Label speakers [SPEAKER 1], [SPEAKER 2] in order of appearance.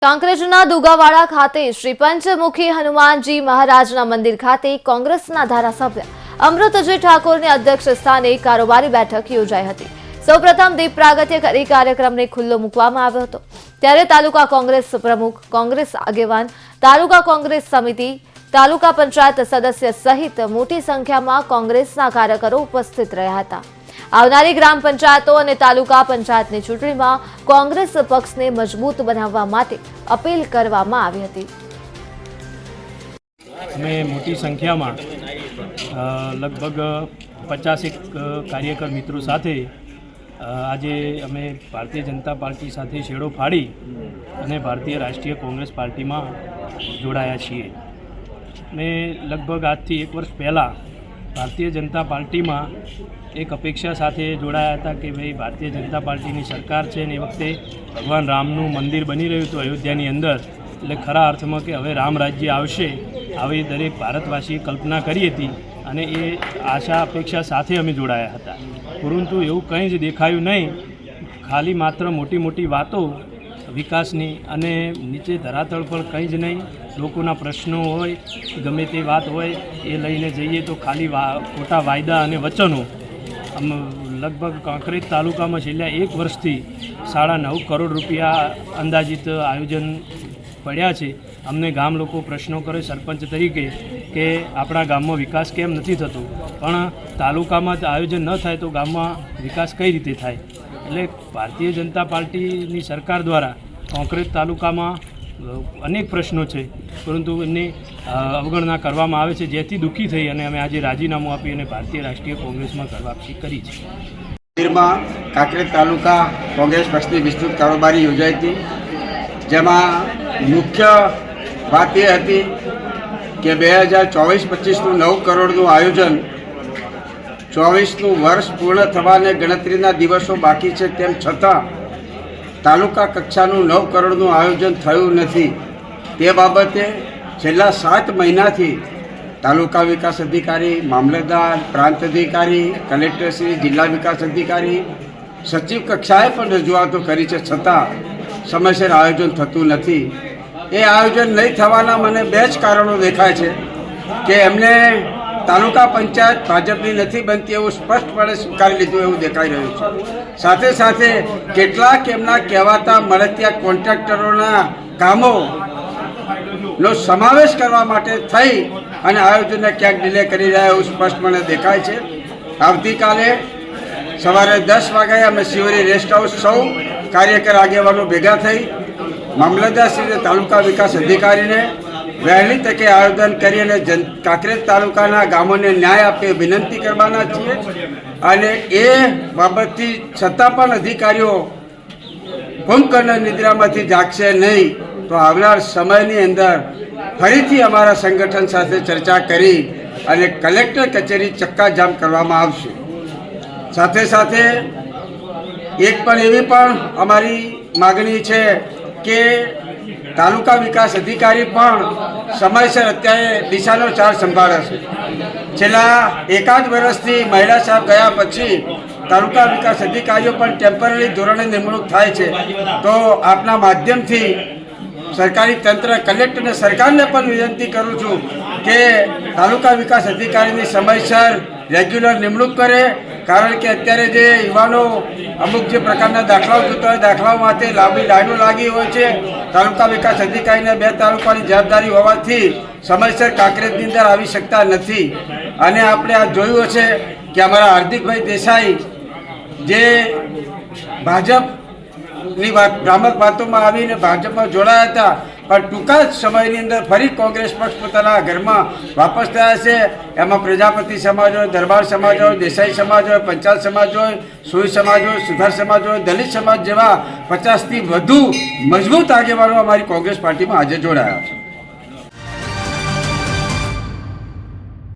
[SPEAKER 1] કાંકરેજના દુગાવાડા ખાતે શ્રી પંચમુખી હનુમાનજી મહારાજના મંદિર ખાતે કોંગ્રેસના ધારાસભ્ય અમૃતજી ઠાકોરની અધ્યક્ષ સ્થાને કારોબારી બેઠક યોજાઈ હતી। સૌપ્રથમ દીપ પ્રાગટ્ય કરી કાર્યક્રમને ખુલ્લો મૂકવામાં આવ્યો હતો। ત્યારે તાલુકા કોંગ્રેસ પ્રમુખ, કોંગ્રેસ આગેવાન, તાલુકા કોંગ્રેસ સમિતિ, તાલુકા પંચાયત સદસ્ય સહિત મોટી સંખ્યામાં કોંગ્રેસના કાર્યકરો ઉપસ્થિત રહ્યા હતા। આવનારી ગ્રામ પંચાયતો અને તાલુકા પંચાયતની ચૂંટણીમાં કોંગ્રેસ પક્ષને મજબૂત બનાવવા માટે અપીલ કરવામાં આવી હતી।
[SPEAKER 2] અમે મોટી સંખ્યામાં લગભગ 50 કાર્યકર મિત્રો સાથે આજે અમે ભારતીય જનતા પાર્ટી સાથે છેડો ફાડી અને ભારતીય રાષ્ટ્રીય કોંગ્રેસ પાર્ટીમાં જોડાયા છીએ। મેં લગભગ આજથી 1 વર્ષ પહેલાં ભારતીય જનતા પાર્ટીમાં એક અપેક્ષા સાથે જોડાયા હતા કે ભાઈ ભારતીય જનતા પાર્ટીની સરકાર છે અને એ વખતે ભગવાન રામનું મંદિર બની રહ્યું હતું અયોધ્યાની અંદર, એટલે ખરા અર્થમાં કે હવે રામ રાજ્ય આવશે આવી દરેક ભારતવાસીએ કલ્પના કરી હતી અને એ આશા અપેક્ષા સાથે અમે જોડાયા હતા। પરંતુ એવું કંઈ જ દેખાયું નહીં, ખાલી માત્ર મોટી મોટી વાતો વિકાસની અને નીચે ધરાતળ પર કંઈ જ નહીં। લોકોના પ્રશ્નો હોય, ગમે તે વાત હોય એ લઈને જઈએ તો ખાલી ખોટા વાયદા અને વચનો। લગભગ કાંકરેજ તાલુકામાં છેલ્લા 1 વર્ષથી 9.5 કરોડ રૂપિયા અંદાજિત આયોજન પડ્યા છે। અમને ગામ લોકો પ્રશ્નો કરે સરપંચ તરીકે કે આપણા ગામમાં વિકાસ કેમ નથી થતો, પણ તાલુકામાં આયોજન ન થાય તો ગામમાં વિકાસ કઈ રીતે થાય? એટલે ભારતીય જનતા પાર્ટીની સરકાર દ્વારા કાંકરેજ તાલુકામાં અનેક પ્રશ્નો છે, પરંતુ એમની અવગણના કરવામાં આવે છે, જેથી દુઃખી થઈ અને અમે આજે રાજીનામું આપી અને ભારતીય રાષ્ટ્રીય કોંગ્રેસમાં કરવાપસી કરી છે।
[SPEAKER 3] મંદિરમાં કાંકરેજ તાલુકા કોંગ્રેસ પક્ષની વિસ્તૃત કારોબારી યોજાઈ હતી, જેમાં મુખ્ય વાત એ હતી કે 2024-25નું 9 કરોડનું આયોજન 24નું વર્ષ પૂર્ણ થવાને ગણતરીના દિવસો બાકી છે, તેમ છતાં તાલુકા કક્ષાનું 9 કરોડનું આયોજન થયું નથી। તે બાબતે છેલ્લા 7 મહિનાથી તાલુકા વિકાસ અધિકારી, મામલતદાર, પ્રાંત અધિકારી, કલેક્ટરશ્રી, જિલ્લા વિકાસ અધિકારી, સચિવ કક્ષાએ પણ રજૂઆતો કરી છે, છતાં સમયસર આયોજન થતું નથી। એ આયોજન નહીં થવાના મને 2 જ કારણો દેખાય છે કે એમને તાલુકા પંચાયત ભાજપની નથી બનતી એવું સ્પષ્ટપણે સ્વીકારી લીધું એવું દેખાઈ રહ્યું છે। સાથે સાથે કેટલાક એમના કહેવાતા મળતિયા કોન્ટ્રાક્ટરોના કામોનો સમાવેશ કરવા માટે થઈ અને આયોજનને ક્યાંક ડિલે કરી રહ્યા એવું સ્પષ્ટપણે દેખાય છે। આવતીકાલે સવારે 10 વાગ્યે અમે શિવરી રેસ્ટ હાઉસ સૌ કાર્યકર આગેવાનો ભેગા થઈ મામલતદારશ્રીને, તાલુકા વિકાસ અધિકારીને વહેલી તકે આયોજન કરી અને કાંકરેજ તાલુકાના ગામોને ન્યાય આપે વિનંતી કરવાના છીએ। અને એ બાબતથી છતાં પણ અધિકારીઓ કુંભકર્ણ નિદ્રામાંથી જાગશે નહીં તો આવનાર સમયની અંદર ફરીથી અમારા સંગઠન સાથે ચર્ચા કરી અને કલેક્ટર કચેરી ચક્કાજામ કરવામાં આવશે। સાથે સાથે એક પણ એવી પણ અમારી માગણી છે કે તાલુકા વિકાસ અધિકારી પણ સમયસર અત્યારે દિશાનો ચાર્જ સંભાળશે। છેલ્લા 1 વર્ષથી મહિલા સાહેબ ગયા પછી તાલુકા વિકાસ અધિકારીઓ પણ ટેમ્પરરી ધોરણે નિમણૂક થાય છે, તો આપના માધ્યમથી સરકારી તંત્ર, કલેક્ટરને, સરકારને પણ વિનંતી કરું છું કે તાલુકા વિકાસ અધિકારીની સમયસર રેગ્યુલર નિમણૂક કરે, કારણ કે અત્યારે જે યુવાનો અમુક જે પ્રકારના દાખલાઓ જોતા હોય દાખલાઓ માટે લાંબી લાઈનો લાગી હોય છે। તાલુકા વિકાસ અધિકારીને 2 તાલુકાની જવાબદારી હોવાથી સમયસર કાંકરેજની અંદર આવી શકતા નથી। અને આપણે આ જોયું છે કે અમારા હાર્દિકભાઈ દેસાઈ જે ભાજપની ભ્રામક વાતોમાં આવીને ભાજપમાં જોડાયા હતા, પણ ટૂંકા જ સમયની અંદર ફરી કોંગ્રેસ પક્ષ પોતાના ઘરમાં વાપસ થયા છે। એમાં પ્રજાપતિ સમાજ હોય, દરબાર સમાજ હોય, દેસાઈ સમાજ હોય, પંચાલ સમાજ હોય, સુઈ સમાજ હોય, સુધાર સમાજ હોય, દલિત સમાજ જેવા 50થી વધુ મજબૂત આગેવાનો અમારી કોંગ્રેસ પાર્ટીમાં આજે જોડાયા છે।